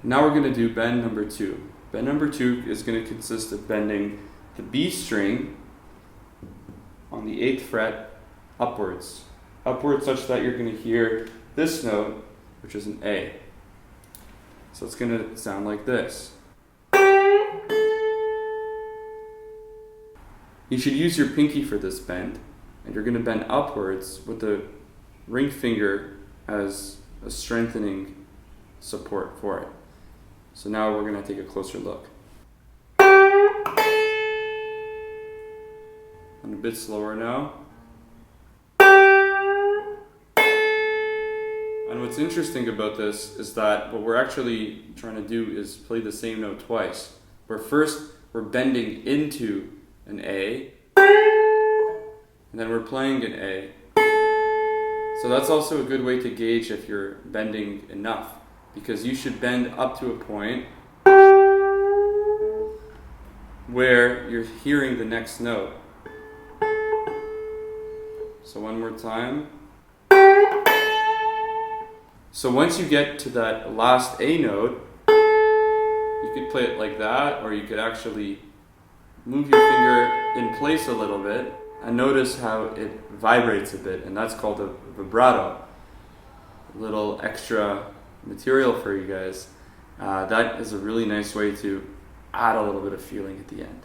Now we're going to do bend number 2. Bend number 2 is going to consist of bending the B string on the 8th fret upwards such that you're going to hear this note, which is an A. So it's going to sound like this. You should use your pinky for this bend, and you're going to bend upwards with the ring finger as a strengthening support for it. So now we're going to take a closer look. And a bit slower now. And what's interesting about this is that what we're actually trying to do is play the same note twice. Where first we're bending into an A, and then we're playing an A. So that's also a good way to gauge if you're bending enough, because you should bend up to a point where you're hearing the next note. So one more time. So once you get to that last A note, you could play it like that, or you could actually move your finger in place a little bit and notice how it vibrates a bit, and that's called a vibrato. A little extra material for you guys. That is a really nice way to add a little bit of feeling at the end.